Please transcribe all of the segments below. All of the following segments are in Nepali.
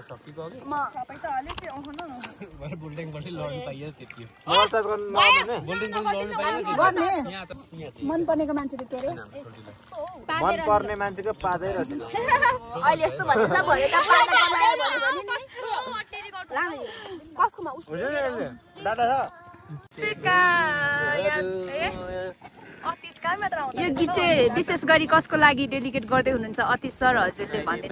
सकिको हो कि म सबै त अलिक आउन न भरे बुल्डिङ बल्डिङ लड्नु पाइयो त्यति हो मोबाइल त गर्नु नआउने बुल्डिङ लड्नु पाइयो गर्ने यहाँ चाहिँ मन पर्नेको मान्छेले के अरे मन पर्ने मान्छेको पादै रहेछ अहिले यस्तो भने त भयो त पाटा बनायो भने नि कसकोमा उस डाटा छ यो गीत चाहिँ विशेष गरी कसको लागि डेलिकेट गर्दै हुनुहुन्छ अतिश सर हजुरले भन्दै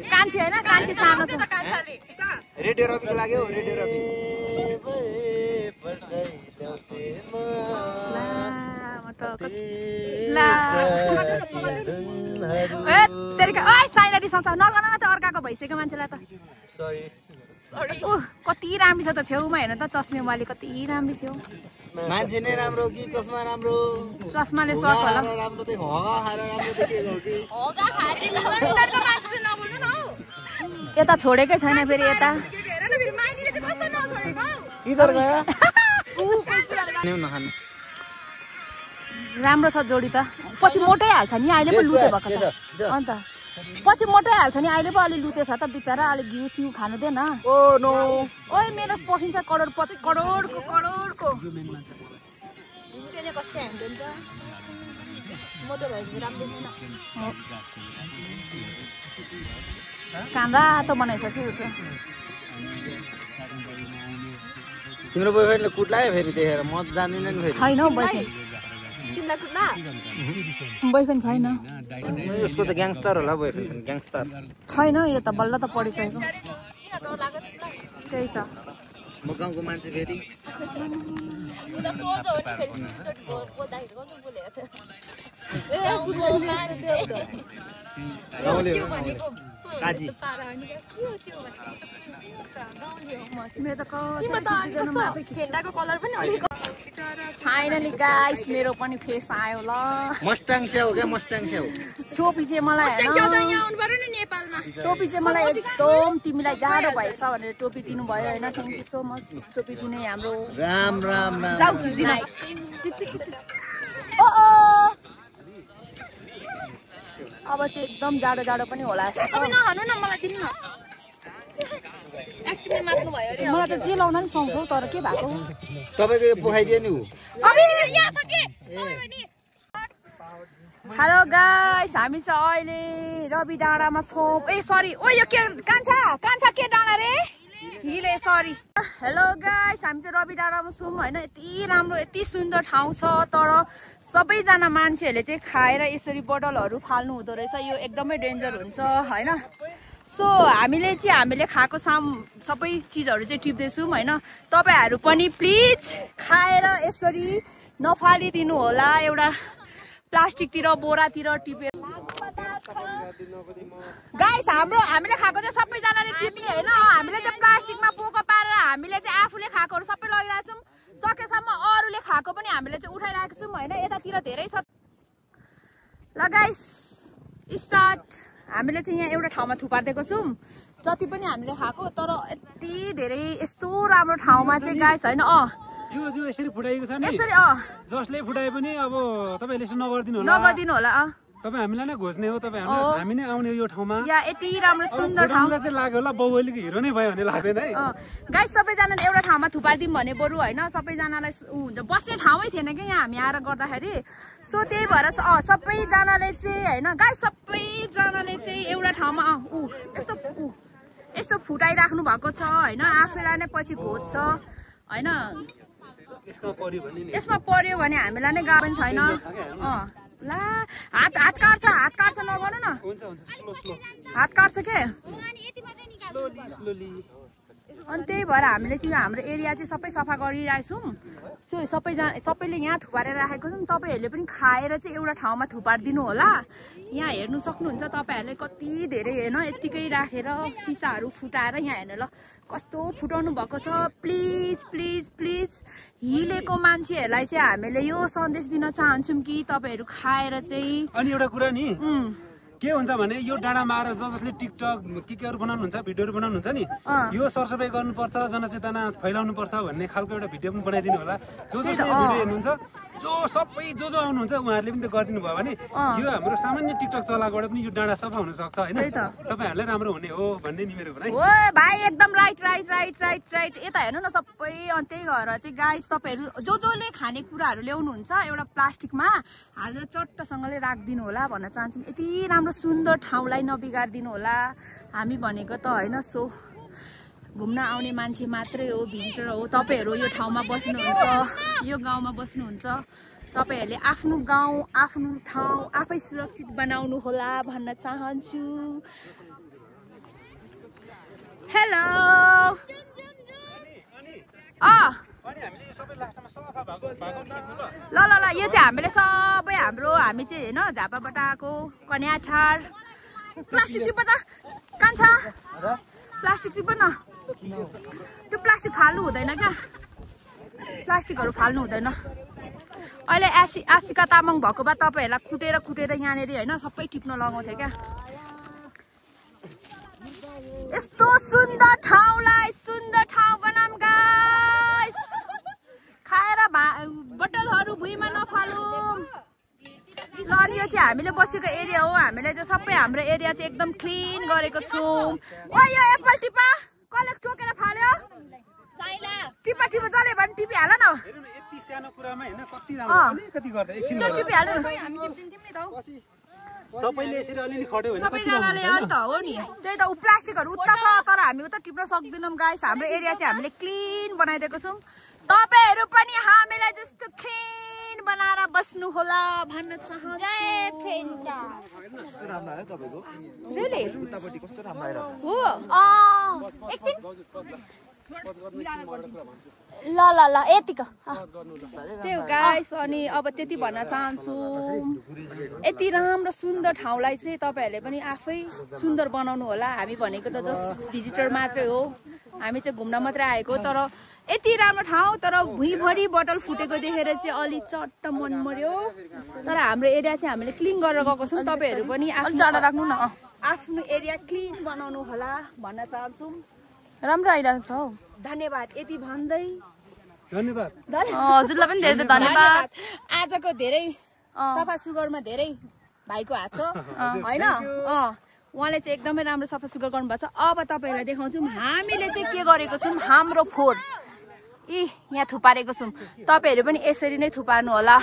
कान्छी होइन कान्छी सानो छ रेडियो रविको लाग्यो रेडियो रवि साइलाटी सक्छ नगन न त अर्काको भइसक्यो मान्छेलाई त कति राम्रो छ त छेउमा हेर्नु त चस्मेवाली कति राम्रो छ मान्छे नै राम्रो कि चस्मा राम्रो चस्माले स्वाद होला राम्रो त हगा खाएर राम्रो देखेको हो कि हगा खाएर उनीहरुको मान्छे नबोल्नु न यता छोडेकै छैन फेरि यता हेर न फेरि माइनीले चाहिँ कस्तो नछोडेको किधर गयो न्यु नखानु राम्रो छ जोडी त पछि मोटै हाल्छ नि अहिले पो लुते भएको त अन्त पछि मोटै हाल्छ नि अहिले पो अलि लुते छ त बिचारा अलि घिउ सिउ खानु दे न ओ नो ओइ मेरो पखिन्छ करोडपति करोडको लुतेले कस्तो हान्दिन्छ मोटो भएपछि राम्रो देख्दैन काम रातो बनाइसक्यो त्यो तिम्रो बोयफ्रेन्डले कुट्लायो फेरि देखेर म त जान्दिनँ नि फेरि छैन हौ बोयफ्रेन्ड छैन उसको त ग्याङ्स्टर होला बोयफ्रेन्ड ग्याङ्स्टर छैन यो त बल्ल त पढिसकेको त्यही त म गाउँको मान्छे फेरि काजी फाइनली गाइस मेरो पनि फेस आयो ल मस्टाङ स्याउ क्या मस्टाङ स्याउ टोपी चाहिँ मलाई टोपी चाहिँ मलाई एकदम तिमीलाई जाडो भएछ भनेर टोपी दिनु भयो होइन थ्याङ्क यू सो मच टोपी दिने हाम्रो राम राम राम जाऊ अब चाहिँ एकदम जाडो जाडो पनि होला मलाई त जे लाउँदा नि सुहाउँछ तर के भएको तपाईँको यो पोखाइदियो नि हेलो गाइस हामी चाहिँ अहिले रवि डाँडामा छौँ ए सरी ओ यो के कान्छा के डाँडा रे हिले सरी हेलो गाइस हामी चाहिँ रवि डाँडामा छौँ होइन यति राम्रो यति सुन्दर ठाउँ छ तर सबैजना मान्छेहरूले चाहिँ खाएर यसरी बोतलहरू फाल्नु हुँदो रहेछ यो एकदमै डेन्जर हुन्छ होइन सो हामीले खाएको सबै चिजहरू चाहिँ टिप्दैछौँ होइन तपाईँहरू पनि प्लिज खाएर यसरी नफालिदिनु होला एउटा प्लास्टिकतिर बोरातिर टिपेर गाइस हामीले खाएको चाहिँ सबैजनाले टिप्ने होइन हामीले चाहिँ प्लास्टिकमा पोको पारेर हामीले चाहिँ आफूले खाएकोहरू सबै लगिरहेको छौँ सकेसम्म अरूले खाएको पनि हामीले चाहिँ उठाइरहेको छौँ होइन यतातिर धेरै छ ल गाइस स्टार्ट हामीले चाहिँ यहाँ एउटा ठाउँमा थुपारिदिएको छौँ जति पनि हामीले खाएको तर यति धेरै यस्तो राम्रो ठाउँमा चाहिँ गाइस होइन यो यसरी फुटाइएको छ नि यसरी जसले फुटाए पनि अब तपाईहरुले यसो नगर्दिनु होला तपाई हामीलाई नै घोज्ने हो तपाई हामी नै आउने यो ठाउँमा या यति राम्रो सुन्दर ठाउँ चाहिँ लाग्यो होला बाउबैलीको हिरो नै भयो भने लाग्दैन है गाइस सबैजनाले एउटा ठाउँमा थुपारिदिउँ भने बरु होइन सबैजनालाई हुन्छ बस्ने ठाउँै थिएन कि यहाँ हामी आएर गर्दाखेरि सो त्यही भएर सबैजनाले चाहिँ होइन गाइस सबैजनाले चाहिँ एउटा ठाउँमा यस्तो फुटाइराख्नु भएको छ होइन आफैलाई नै पछि घोज्छ होइन यसमा पर्यो भने हामीलाई नै गाह्रो छैन ला हात काट्छ नगर्नु न हात काट्छ के अनि त्यही भएर हामीले चाहिँ हाम्रो एरिया चाहिँ सबै सफा गरिरहेछौँ सो सबैले यहाँ थुपारेर राखेको छौँ तपाईँहरूले पनि खाएर चाहिँ एउटा ठाउँमा थुपारिदिनु होला यहाँ हेर्नु सक्नुहुन्छ तपाईँहरूले कति धेरै होइन यत्तिकै राखेर सिसाहरू फुटाएर यहाँ हेर्नु ल कस्तो फुटाउनु भएको छ प्लिज प्लिज प्लिज हिलेको मान्छेहरूलाई चाहिँ हामीले यो सन्देश दिन चाहन्छौँ कि तपाईँहरू खाएर चाहिँ अनि एउटा कुरा नि के हुन्छ भने यो डाँडामा आएर जसले टिकटक केहरू बनाउनुहुन्छ भिडियोहरू बनाउनुहुन्छ नि यो सरसफाइ गर्नुपर्छ जनचेतना फैलाउनु पर्छ भन्ने खालको एउटा भिडियो पनि बनाइदिनु होला जसले भिडियो हेर्नुहुन्छ जो सबै जो आउनुहुन्छ उहाँहरूले पनि त गरिदिनु भयो भने यो हाम्रो सामान्य टिकटक चलाबाट पनि यो डाँडा सफा हुन सक्छ होइन तपाईँहरूलाई राम्रो हुने हो भन्ने नि मेरो भनाइ। ओ भाइ एकदम right right right right right. यता हेर्नु न सबै त्यही भएर चाहिँ गाइस तपाईँहरू जसले खाने कुराहरू ल्याउनुहुन्छ एउटा प्लास्टिकमा हालेर चट्टसँगले राखिदिनु होला भन्न चाहन्छौँ। यति राम्रो सुन्दर ठाउँलाई नबिगारिदिनु होला। हामी भनेको त होइन सो घुम्न आउने मान्छे मात्रै हो, भिजिटर हो। तपाईँहरू यो ठाउँमा बस्नुहुन्छ, यो गाउँमा बस्नुहुन्छ, तपाईँहरूले आफ्नो गाउँ आफ्नो ठाउँ आफै सुरक्षित बनाउनु होला भन्न चाहन्छु। हेलो ल ल ल यो चाहिँ हामीले सबै हामी चाहिँ होइन झापाबाट आएको कन्याठार। प्लास्टिक टिप त कान्छ प्लास्टिक टिप न। त्यो प्लास्टिक फाल्नु हुँदैन क्या, प्लास्टिकहरू फाल्नु हुँदैन। अहिले आशिका तामाङ भएको भए तपाईँहरूलाई कुटेर यहाँनिर होइन सबै टिप्न लगाउँथ्यो क्या। यस्तो सुन्दर ठाउँलाई सुन्दर ठाउँ बनाऊँ गाइस। खाएर बोतलहरू भुइँमा नफालौँ। अनि यो चाहिँ हामीले बसेको एरिया हो। हामीले चाहिँ सबै हाम्रो एरिया चाहिँ एकदम क्लिन गरेको छौँ। ओ यो एप्पल टिपा कसले ठोकेर फाल्यो? टिपा जले भने टिपिहाल न। यति सानो कुरामा हैन कति राम्रो अलिकति गर्दा एकछिन टिपिहाल न। सबैले यसरी अलिअलि खड्यो भने सबैजनाले अन्त हो नि। त्यही त प्लास्टिकहरू उता छ तर हामी उता टिप्न सक्दैनौँ गाइस। हाम्रो एरिया चाहिँ हामीले क्लिन बनाइदिएको छौँ। तपाईहरू पनि हामीलाई जस्तो क्लिन बनाएर बस्नु होला भन्न चाहन्छु। जय फेन्टा। कस्तो राम्रो आयो तपाईको? रियली? उतापट्टि कस्तो राम्रो आइराछ। हो एकछिन ल ल ल यतिको त्यो गाइस। अनि अब त्यति भन्न चाहन्छु। यति राम्रो सुन्दर ठाउँलाई चाहिँ तपाईँहरूले पनि आफै सुन्दर बनाउनु होला। हामी भनेको त जस्ट भिजिटर मात्रै हो, हामी चाहिँ घुम्न मात्रै आएको। तर यति राम्रो ठाउँ तर भुइँभरि बोतल फुटेको देखेर चाहिँ अलि चट्ट मन मर्यो। तर हाम्रो एरिया चाहिँ हामीले क्लिन गरेर गएको छौँ। तपाईँहरू पनि आफ्नो न आफ्नो एरिया क्लिन बनाउनु होला भन्न चाहन्छौँ। राम्रो आइरहेको छ हौ। धन्यवाद यति भन्दै धन्यवाद हजुरलाई पनि धेरै धन्यवाद। आजको धेरै सफा सुग्घरमा धेरै भाइको हात छ होइन। उहाँले चाहिँ एकदमै राम्रो सफा सुग्घर गर्नुभएको छ। अब तपाईँहरूलाई देखाउँछौँ हामीले चाहिँ के गरेको छौँ। हाम्रो फोहोर यहाँ थुपारेको छौँ। तपाईँहरू पनि यसरी नै थुपार्नु होला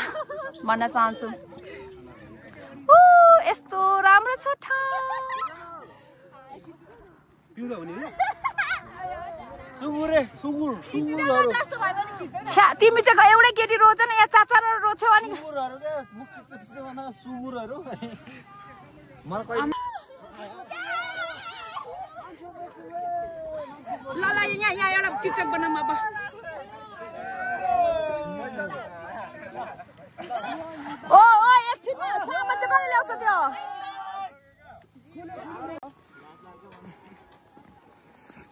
भन्न चाहन्छु। यस्तो राम्रो छ ठाउँ। तिमी चाहिँ एउटै केटी रोज न या चाचा रोज्छौ अनि ल ल यहाँ एउटा टिकटक बनाऊँ अब। ओ एकछिन सामान चाहिँ कसले ल्याउँछ त्यो?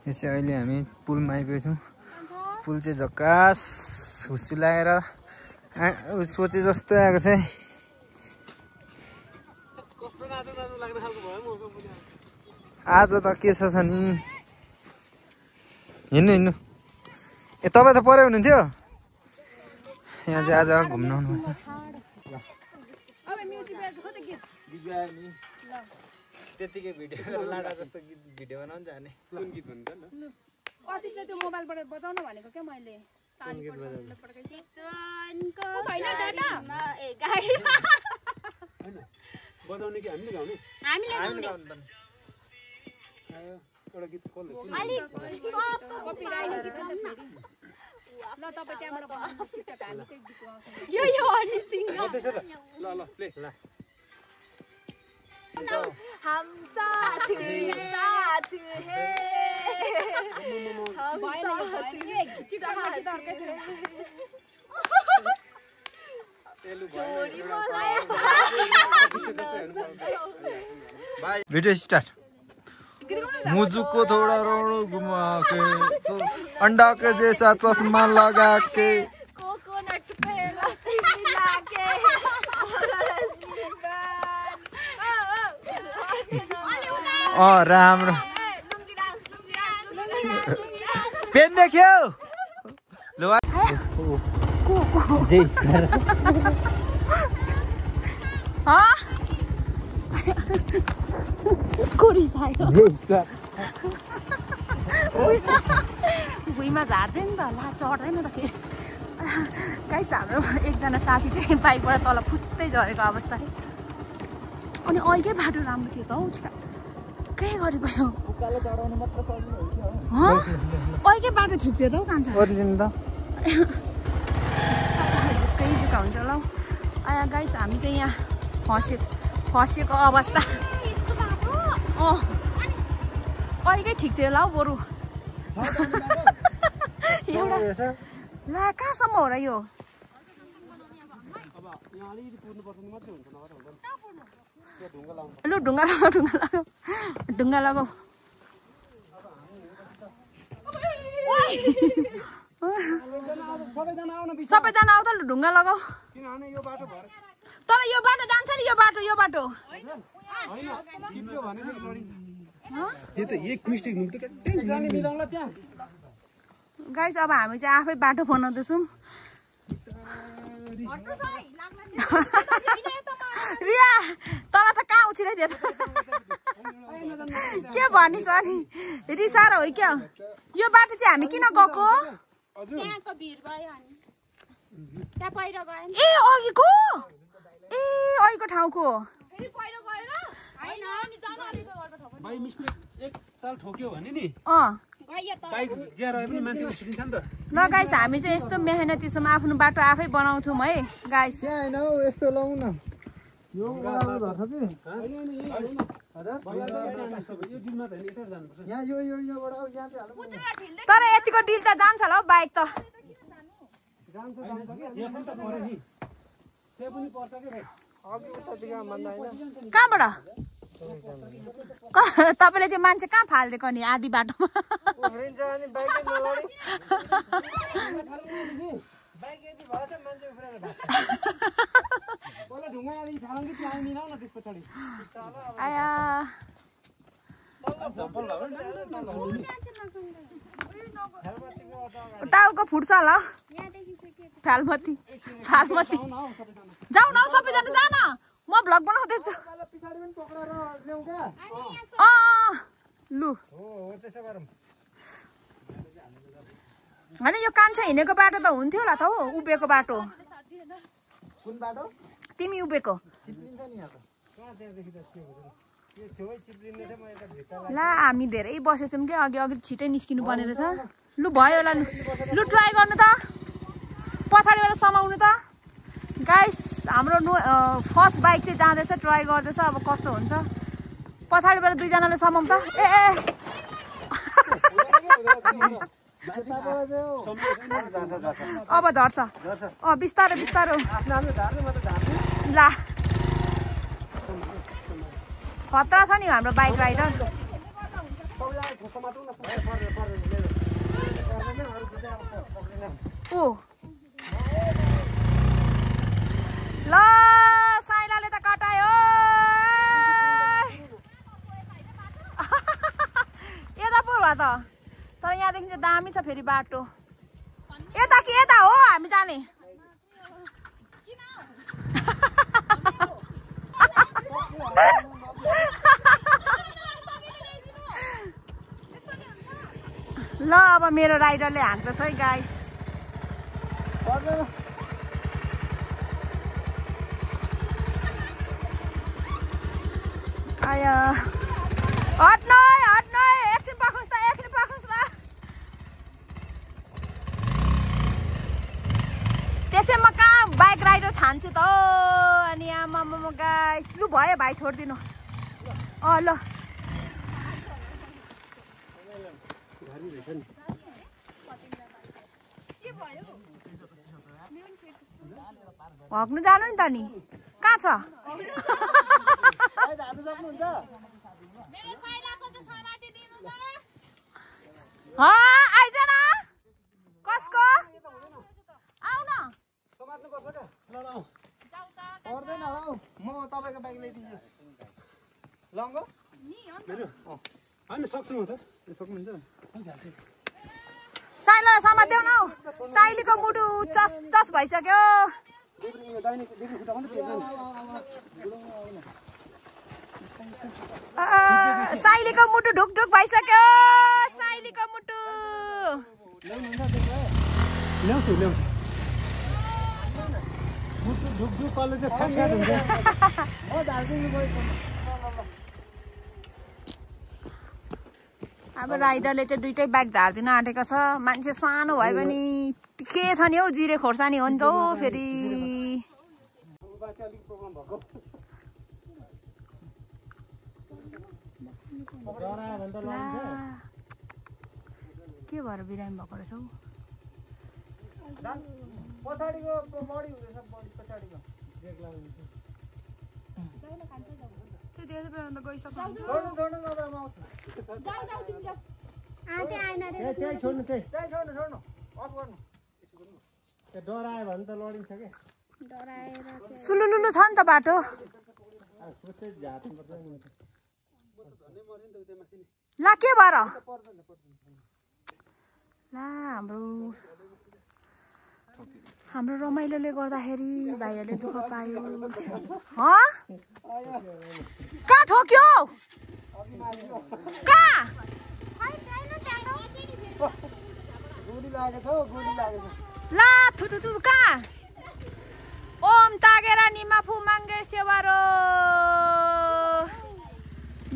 यो चाहिँ अहिले हामी पुलमा आइपुगेको छौँ। पुल चाहिँ झक्कास हुस्सुलाएर सोचे जस्तो आएको छ। आज त के छ नि हिँड्नु ए तपाईँ त परै हुनुहुन्थ्यो। यहाँ चाहिँ आज घुम्न आउनुहुन्छ। त्यतिकै भिडियो लाडा जस्तो भिडियो बनाउनु जाने। कुन गीत भन्छ न? कति चाहिँ त्यो मोबाइलबाट बजाउन भनेको क्या मैले। बजाउने कि हामीले गाउने? एउटा गीत कसले? ल तपाईँ त्यहाँबाट ल ल प्ले ल। हम साथ हैं हम भिडियो स्टार्ट। मुझको थोड़ा रोड घुमा के अंडा के जैसा चश्मा लगा के कोकोनट पे लस्सी मिला के राम्रो पेन देख्यौ? भुइँमा झार्दैन त ला चढ्दैन त फेरि गाइस हाम्रो एकजना साथी चाहिँ बाइकबाट तल फुत्तै झरेको अवस्था है अनि अहिलेकै बाटो राम्रो थियो त हौ के गरेको यो अहिलेकै बाटो ठिक थियो त हौ कान्छ झुक्कै झुक्का हुन्छ ल आया गाइस हामी चाहिँ यहाँ फसेको अवस्था अहिलेकै ठिक थियो ल हौ बरु एउटा ला कहाँसम्म हो र यो लु ढुङ्गा लगाऊ सबैजना आऊ त लु ढुङ्गा लगाऊ तर यो बाटो जान्छ नि यो बाटो गाइस अब हामी चाहिँ आफै बाटो बनाउँदैछौँ रिया तल त कहाँ उछिराइदियो त के भनिस् अनि रिसाएर हो क्या यो बाटो चाहिँ हामी किन गएको ए अघिको ठाउँको ल गाइस हामी चाहिँ यस्तो मेहनती छौँ आफ्नो बाटो आफै बनाउँछौँ है गाइस यस्तो लाउँ न तर यतिको डिल त जान्छ होला हौ बाइक त कहाँबाट तपाईँले चाहिँ मान्छे कहाँ फालिदिएको नि आधी बाटोमा आया टाउको फुट्छ होला फालमती जाऊ न सबैजना जान म भ्लग बनाउँदैछु लु होइन यो कान्छा हिँडेको बाटो त हुन्थ्यो होला त हौ उभिएको बाटो तिमी उभिएको ला हामी धेरै बसेछौँ कि अघि छिटै निस्किनु पर्ने रहेछ लु भयो होला लु ट्राई गर्नु त पछाडिबाट समाउनु त गाइस हाम्रो फर्स्ट बाइक चाहिँ जाँदैछ ट्राई गर्दैछ अब कस्तो हुन्छ पछाडिबाट दुईजनाले समाउँ त अब झर्छ बिस्तारो ला खतरा छ नि हाम्रो बाइक राइडर ल साइलाले त कटायो यता पो होला त तर यहाँदेखि चाहिँ दामी छ फेरि बाटो यता कि यता हो हामी जाने ल अब मेरो राइडरले हान्दैछ है गाइस आया हट्न एकछिन पाख्नुहोस् त त्यसै म कहाँ बाइक राइडर छान्छु त अनि आमा गाइस लु भयो भाइ छोडिदिनु ल हक्नु जानु नि त नि कहाँ छ आइज न कसको आउ न पर्दैन हौ म तपाईको बाइक ल्याइदिन्छु लङ्गो होइन सक्छु म त सक्नुहुन्छ साइलालाई समात्देऊ न साइलीको मुटु चस चस भइसक्यो साइलीको मुटु ढुक ढुक भइसक्यो साइलीको मुटु ल्याउँछु मुटु ढुक ढुक कले चाहिँ फ्याट हुन्छ अब राइडरले चाहिँ दुइटै ब्याग झार्दिन आँटेको छ मान्छे सानो भए पनि के छ नि हौ जिरे खोर्सानी हो नि त हौ फेरि के भएर बिरामी भएको रहेछ हौ पछाडिको बडी हुँदैछ बडी पछाडिको ब्रेक लाग्नु त्यति बेला त गइसक्यो छोड्नु नभए म आउँछु जाऊ जाऊ तिमी जाऊ आते आएन रे त्यही छोड्नु अफ गर्नु त्यो डरायो भने त लडिन्छ के डराएर सुलुलुलु छ नि त बाटो ला के भएर ला हाम्रो रमाइलोले गर्दाखेरि भाइहरूले दुःख पायो कहाँ ठोक्यो कहाँ ला थुथु कहाँ ओम तागेरा निमाफु माङ्गे सेवारो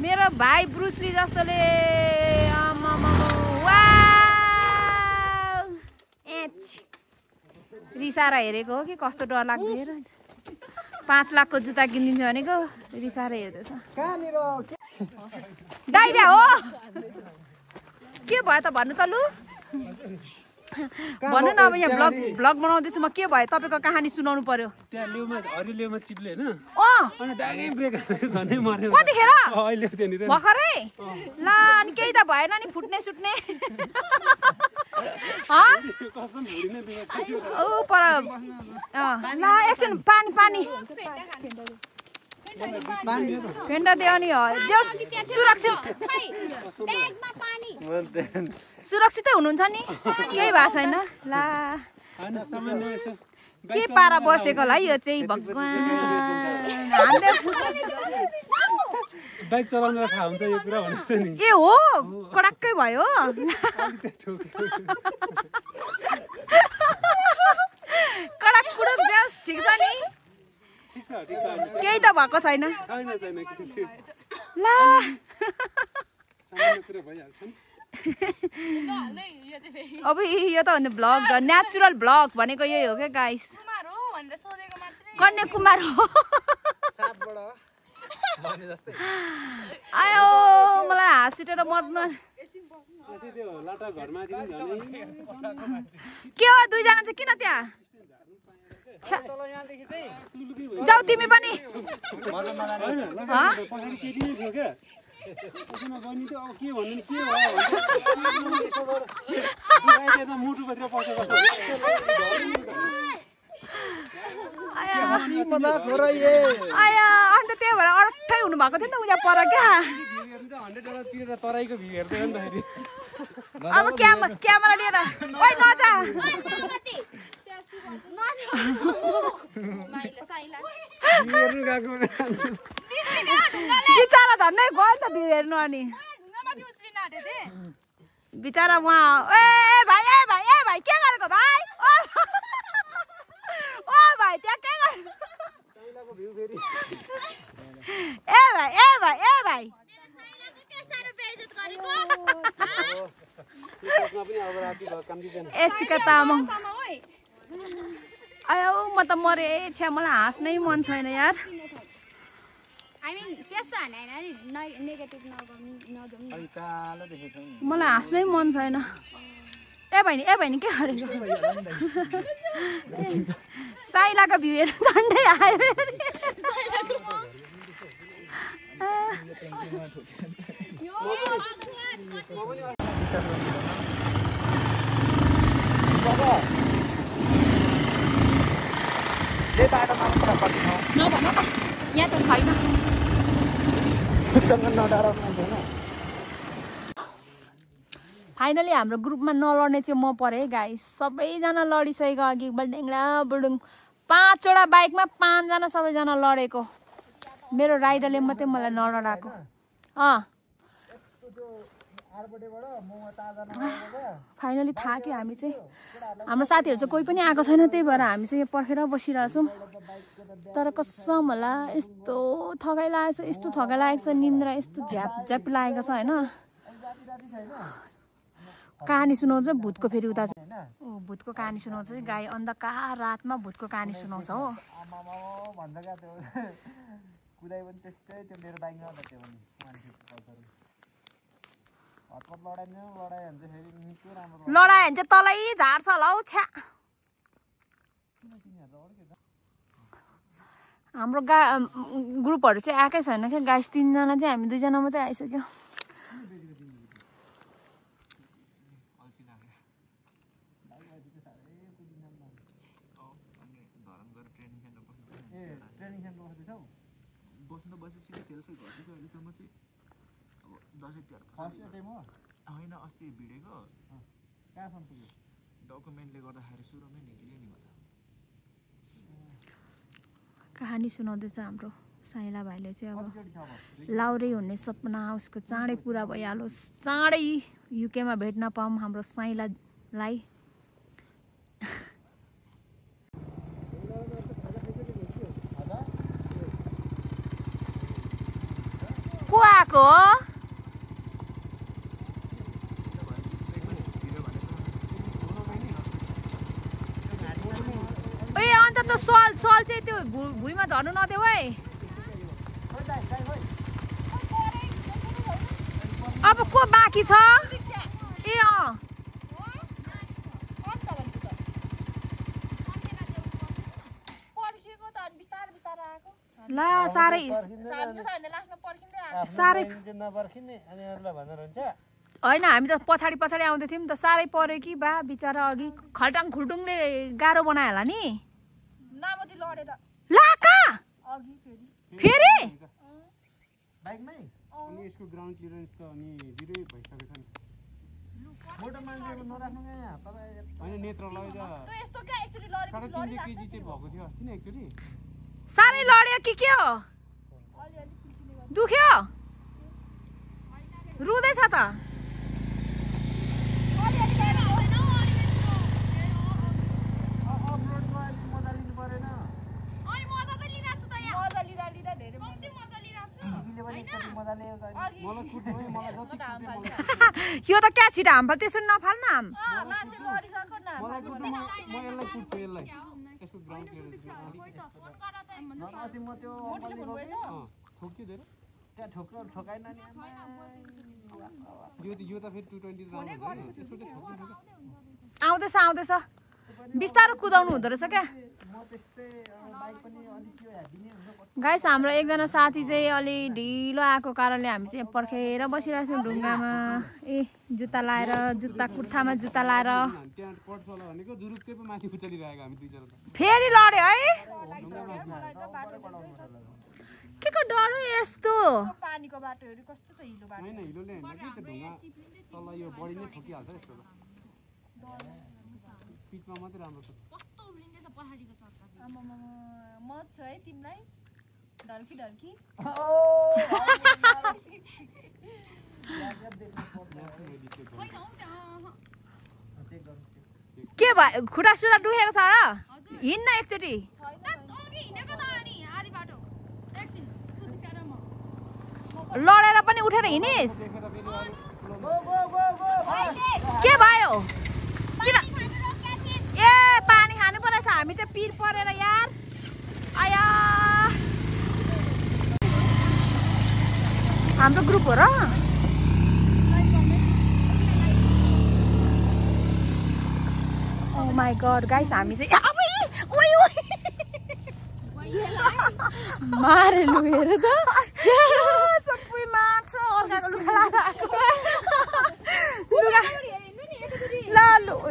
मेरो भाइ ब्रुसली जस्तोले रिसाएर हेरेको हो कि कस्तो डर लाग्दो हेर 5 लाखको जुत्ता किनिदिन्छ भनेको रिसाएर हेर्दैछ डाइरिया हो के भयो त भन्नु त लु भन्नु न अब यहाँ ब्लग बनाउँदैछु म के भयो तपाईँको कहानी सुनाउनु पर्यो त्यहाँ लेउमा हरियो लेउमा चिप्ले हैन अनि डाइरेक्ट ब्रेक झनै मर्यो कतिखेर अहिले त्यहाँनिर भर्खरै ला अनि केही त भएन नि फुट्ने सुट्ने कसम भुडिने दिवस ओ पर ला एकछिन पानी फेन्डा दियो नि सुरक्षितै हुनुहुन्छ नि केही भएको छैन ला के पारा बसेको होला यो चाहिँ भगवान बाइक चलाउन थाहा हुन्छ यो कुरा भनेछ नि ए हो कडाक्कै भयो कडाक कुडक जस ठिक छ नि केही त भएको छैन ला अब यो त भन्दा ब्लग नेचुरल ब्लग भनेको यही हो क्या गाइस कन्याकुमार हो आयो मलाई हाँस उठेर मर्नु के हो दुईजना चाहिँ किन त्यहाँ जाऊ तिमी पनि आया अन्त त्यही भएर अर्थै हुनु भएको थियो नि त उहाँ पर क्या अब क्यामेरा लिएर ओइ नजा बिचारा झन्डै गयो नि त भ्यू हेर्नु अनि बिचारा उहाँ ए भाइ के गरेको भाइ ओ भाइ त्यहाँ के गरेको ए भाइ एसिका तामाङ आयो म त मरे छ्या मलाई हाँस्नै मन छैन यार मलाई हाँस्नै मन छैन ए बहिनी के गरेको साइलाको भ्यू हेर्नु झन्डै आयो नभन त यहाँ त छैन फाइनली हाम्रो ग्रुपमा नलड्ने चाहिँ म परेँ है गाइस। सबैजना लडिसकेको अघि डेङ्ग्रा बुडुङ 5 वटा बाइकमा 5 जना सबैजना लडेको। मेरो राइडरले मात्रै मलाई नलडाएको। फाइनली थाक्यो हामी चाहिँ। हाम्रो साथीहरू चाहिँ कोही पनि आएको छैन, त्यही भएर हामी चाहिँ पर्खेर बसिरहेछौँ। तर कसम होला यस्तो थकाइ लागेको छ, यस्तो थकाइ लागेको छ, निन्द्रा यस्तो झ्याप झ्याप लागेको छ होइन। कहानी सुनाउँछ भूतको, फेरि उता भूतको कहानी सुनाउँछ। गाई अन्धकार रातमा भूतको कहानी सुनाउँछ हो। लडायो भने चाहिँ तलै झार्छ होला हौ छ्या। हाम्रो ग्रुपहरू चाहिँ आएकै छैन क्या गाइस। 3 जना चाहिँ हामी 2 जना मात्रै आइसक्यो। होइन अस्ति भिडेको डकुमेन्टले गर्दाखेरि सुरुमै निक्लियो नि। कहानी सुनाउँदैछ हाम्रो साइला भाइले चाहिँ। अब लाउरे हुने सपना उसको चाँडै पुरा भइहालोस्, चाँडै युकेमा भेट्न पाऊँ हाम्रो साइलालाई। को आएको अन्त त सल चाहिँ त्यो भुइँमा झर्नु नदेऊ है। अब को बाँकी छ? ए ला साह्रै होइन, हामी त पछाडि आउँदै थियौँ नि त। साह्रै पऱ्यो कि बा बिचरा। अघि खल्टाङ खुल्टुङले गाह्रो बनायो होला नि। ला कहाँ फेरि यसको ग्राउन्ड क्लियरेन्स त अनि 0 भइसकेको छ नि। होइन नेत्र लैजा 3.5 केजी चाहिँ भएको थियो अस्ति नै एकचोटि। साह्रै लड्यो कि के हो? दुख्यो? रुँदैछ त? यो त क्या छिटो हाम त्यसो नफाल न हाम। आउँदैछ बिस्तारो कुदाउनु हुँदो रहेछ क्या गाइस। हाम्रो एकजना साथी चाहिँ अलि ढिलो आएको कारणले हामी चाहिँ पर्खेर बसिरहेको छौँ ढुङ्गामा। ए जुत्ता लाएर, जुत्ता कुर्तामा जुत्ता लाएर फेरि लड्यो है। के को डर हो यस्तो? पानीको बाटोहरु कस्तो छ? हिलो बाटो हैन, हिलोले हैन कि त्यो ढुङ्गा तल यो बडी नै ठोकिहाल्छ यस्तो। पिचमा मात्रै राम्रो छ। कस्तो उब्लिँदैछ पहाडीको चट्टा। आमामा म छ है तिमीलाई ढल्की ढल्की। के भयो? खुट्टा सुरा दुखेको छ र? हिँड्न एकचोटी। लडेर पनि उठेर हिँडिस्? के भयो? ए पानी खानु परेछ। हामी चाहिँ पिर परेर यार। आया हाम्रो ग्रुप हो र। Oh my god guys, हामी चाहिँ मारेलु हेर त सबै मार्छ। अर्काको लुगा लगाएको लुगा ल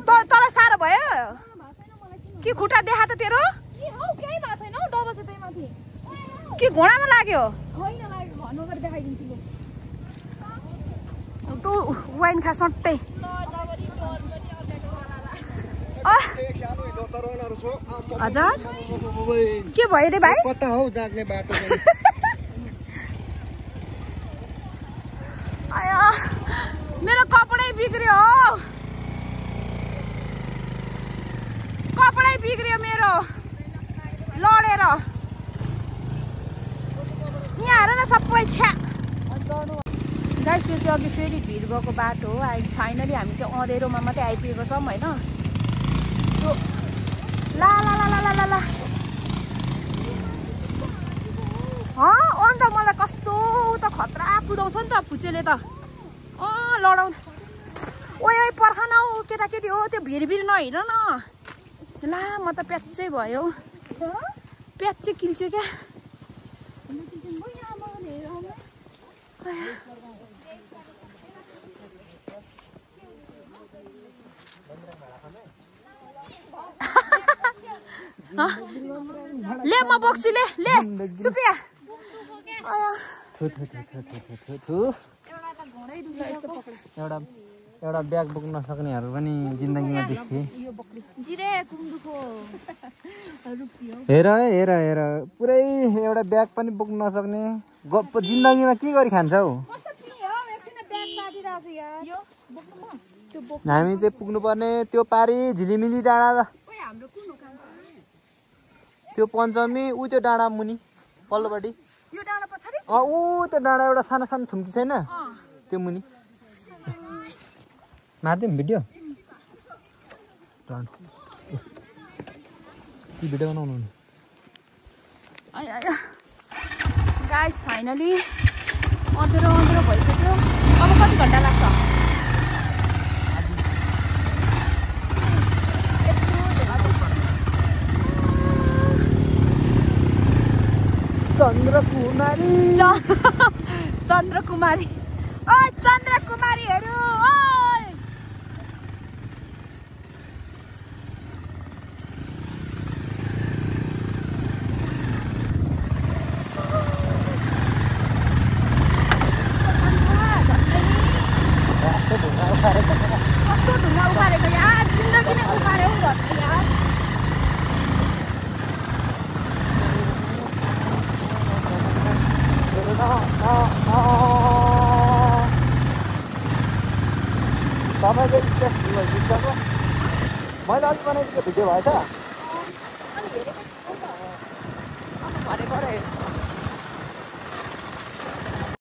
तल साह्रो भयो कि खुट्टा देखा त तेरो? केही भएको छैन हौ, डबल छ त्यही माथि। के घोडामा लाग्यो? होइन लाग्यो, घरमा गएर देखाइदिन्छु। तँ वाइन खा सट्टै। हजुर के भयो रे भाइ कता हौ जाग्ने बाटो आया मेरो कपडै बिग्रियो कपडै बिग्रियो मेरो लडेर यहाँ हेर न सबै छ्या गाइस यो चाहिँ अघि फेरि भिड गएको बाटो हो फाइनली हामी चाहिँ अँधेरोमा मात्रै आइपुगेको छौँ होइन सो ला ला ला ला ला ला अन्त मलाई कस्तो त खतरा कुदाउँछ नि त फुचेले त लडाउनु ओए पर्खन हौ केटाकेटी हो त्यो भिरभिर नहिँड न ला म त प्याच्चै भयो प्याच्चै किन्छु क्या ले म बोक्छु ले सुप्रिया एउटा ब्याग बोक्न नसक्नेहरू पनि जिन्दगीमा देखे हेर हेर पुरै एउटा ब्याग पनि बोक्न नसक्ने जिन्दगीमा के गरी खान्छ हौ हामी चाहिँ पुग्नुपर्ने त्यो पारी झिलिमिली डाँडा त्यो पञ्चमी ऊ त्यो डाँडा मुनि पल्लोपट्टि ऊ त्यो डाँडा एउटा सानो सानो थुम्की छैन त्यो मुनि मार्दिउँ भिडियो भिडियो बनाउनु गाइस फाइनली अँधेरो भइसक्यो अब कति घन्टा लाग्छ चन्द्रकुमारी ओ चन्द्रकुमारीहरू ओइ कस्तो ढुङ्गा उखालेको यार जिन्दगी नै उखाल्यो हौ घरको यार तपाईँको स्टेप मैले अलिक बनाइदिएको भिडियो भएछ भरे